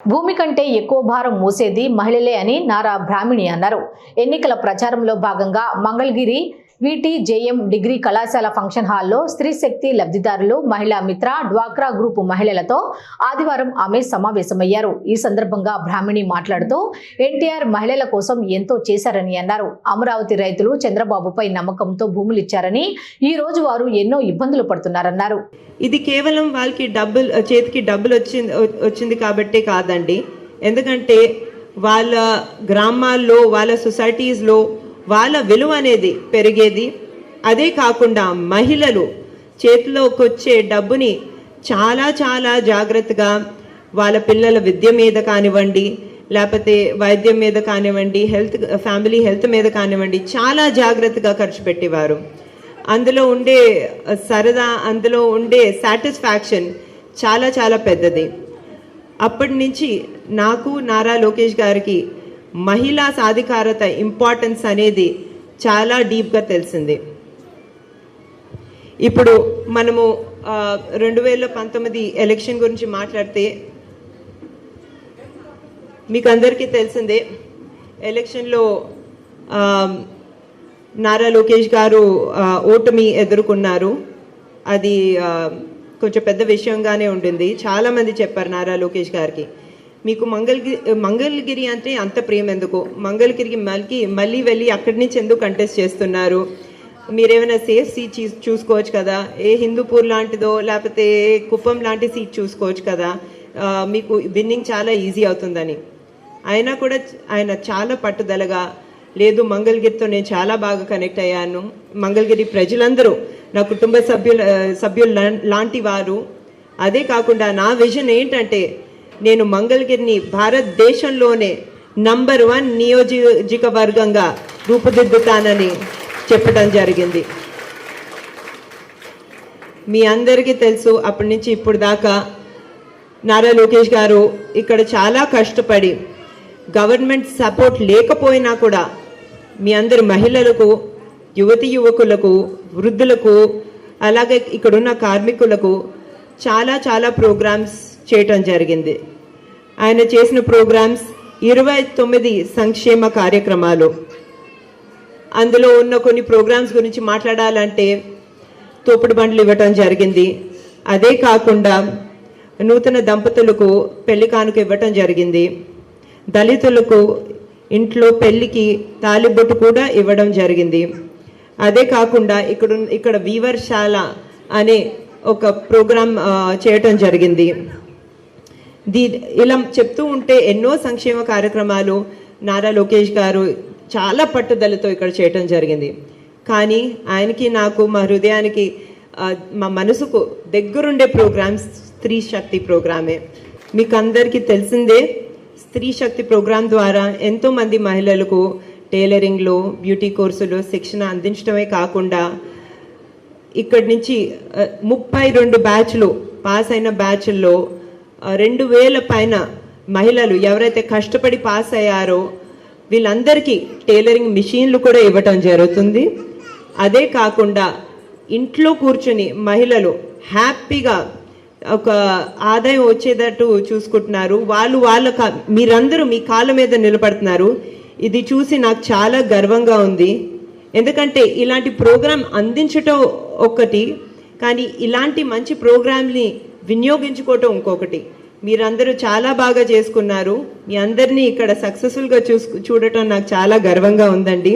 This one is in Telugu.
భూమి కంటే ఎక్కువ భారం మోసేది మహిళలే అని నారా బ్రాహ్మణి అన్నారు. ఎన్నికల ప్రచారంలో భాగంగా మంగళగిరి విటిజేఎం డిగ్రీ కళాశాల ఫంక్షన్ హాల్లో స్త్రీ శక్తి లబ్ధిదారులు, మహిళా మిత్ర, డ్వాక్రా గ్రూప్ మహిళలతో ఆదివారం ఆమె సమావేశమయ్యారు. ఈ సందర్భంగా బ్రాహ్మణి మాట్లాడుతూ ఎన్టీఆర్ మహిళల కోసం ఎంతో చేశారని అన్నారు. అమరావతి రైతులు చంద్రబాబుపై నమ్మకంతో భూములు ఇచ్చారని, ఈ రోజు వారు ఎన్నో ఇబ్బందులు పడుతున్నారన్నారు. ఇది కేవలం వాళ్ళకి చేతికి డబ్బులు వచ్చింది కాబట్టే కాదండి. ఎందుకంటే వాళ్ళ గ్రామాల్లో, వాళ్ళ సొసైటీస్లో వాళ్ళ విలువ అనేది పెరిగేది. అదే కాకుండా మహిళలు చేతిలోకి వచ్చే డబ్బుని చాలా చాలా జాగ్రత్తగా వాళ్ళ పిల్లల విద్య మీద కానివ్వండి, లేకపోతే వైద్యం మీద కానివ్వండి, ఫ్యామిలీ హెల్త్ మీద కానివ్వండి, చాలా జాగ్రత్తగా ఖర్చు పెట్టేవారు. అందులో ఉండే సరదా, అందులో ఉండే సాటిస్ఫాక్షన్ చాలా చాలా పెద్దది. అప్పటి నుంచి నాకు, నారా లోకేష్ గారికి మహిళా సాధికారత ఇంపార్టెన్స్ అనేది చాలా డీప్గా తెలిసింది. ఇప్పుడు మనము 2019 ఎలక్షన్ గురించి మాట్లాడితే మీకు అందరికీ తెలిసిందే, ఎలక్షన్లో నారా లోకేష్ గారు ఓటమి ఎదుర్కొన్నారు. అది కొంచెం పెద్ద విషయంగానే ఉండింది. చాలామంది చెప్పారు నారా లోకేష్ గారికి, మీకు మంగళగిరి అంటే అంత ప్రేమ ఎందుకు, మంగళగిరికి మళ్ళీ వెళ్ళి అక్కడి నుంచి ఎందుకు కంటెస్ట్ చేస్తున్నారు, మీరేమైనా సేఫ్ సీట్ చూసుకోవచ్చు కదా, ఏ హిందూపూర్ లాంటిదో లేకపోతే కుప్పం లాంటి సీట్ చూసుకోవచ్చు కదా, మీకు విన్నింగ్ చాలా ఈజీ అవుతుందని. అయినా కూడా ఆయన చాలా పట్టుదలగా, లేదు మంగళగిరితో నేను చాలా బాగా కనెక్ట్ అయ్యాను, మంగళగిరి ప్రజలందరూ నా కుటుంబ సభ్యులు లాంటి వారు. అదే కాకుండా నా విజన్ ఏంటంటే నేను మంగళగిరిని భారతదేశంలోనే నంబర్ 1 నియోజకవర్గంగా రూపుదిద్దుతానని చెప్పడం జరిగింది. మీ అందరికీ తెలుసు, అప్పటి నుంచి ఇప్పుడు దాకా నారా లోకేష్ గారు ఇక్కడ చాలా కష్టపడి, గవర్నమెంట్ సపోర్ట్ లేకపోయినా కూడా మీ అందరి మహిళలకు, యువకులకు, వృద్ధులకు, అలాగే ఇక్కడున్న కార్మికులకు చాలా చాలా ప్రోగ్రామ్స్ చేయటం జరిగింది. ఆయన చేసిన ప్రోగ్రామ్స్ 29 సంక్షేమ కార్యక్రమాలు. అందులో ఉన్న కొన్ని ప్రోగ్రామ్స్ గురించి మాట్లాడాలంటే తోపుడు బండ్లు ఇవ్వటం జరిగింది. అదే కాకుండా నూతన దంపతులకు పెళ్లి కానుక ఇవ్వటం జరిగింది. దళితులకు ఇంట్లో పెళ్లికి తాలిబొట్టు కూడా ఇవ్వడం జరిగింది. అదే కాకుండా ఇక్కడ వీవర్శాల అనే ఒక ప్రోగ్రాం చేయటం జరిగింది. ఇలా చెప్తూ ఉంటే ఎన్నో సంక్షేమ కార్యక్రమాలు నారా లోకేష్ గారు చాలా పట్టుదలతో ఇక్కడ చేయటం జరిగింది. కానీ ఆయనకి, నాకు, మా హృదయానికి, మా మనసుకు దగ్గరుండే ప్రోగ్రామ్స్ స్త్రీ శక్తి ప్రోగ్రామే. మీకు అందరికీ తెలిసిందే, స్త్రీ శక్తి ప్రోగ్రాం ద్వారా ఎంతోమంది మహిళలకు టైలరింగ్లో, బ్యూటీ కోర్సులో శిక్షణ అందించడమే కాకుండా ఇక్కడి నుంచి 32 బ్యాచ్లు పాస్ అయిన బ్యాచ్ల్లో 2000 పైన మహిళలు ఎవరైతే కష్టపడి పాస్ అయ్యారో వీళ్ళందరికీ టైలరింగ్ మిషన్లు కూడా ఇవ్వటం జరుగుతుంది. అదే కాకుండా ఇంట్లో కూర్చొని మహిళలు హ్యాపీగా ఒక ఆదాయం వచ్చేటట్టు చూసుకుంటున్నారు. మీరందరూ మీ కాళ్ళ మీద నిలబడుతున్నారు. ఇది చూసి నాకు చాలా గర్వంగా ఉంది. ఎందుకంటే ఇలాంటి ప్రోగ్రాం అందించటం ఒకటి, కానీ ఇలాంటి మంచి ప్రోగ్రాంని వినియోగించుకోవటం ఇంకొకటి. మీరందరూ చాలా బాగా చేసుకున్నారు. మీ అందరినీ ఇక్కడ సక్సెస్ఫుల్గా చూడటం నాకు చాలా గర్వంగా ఉందండి.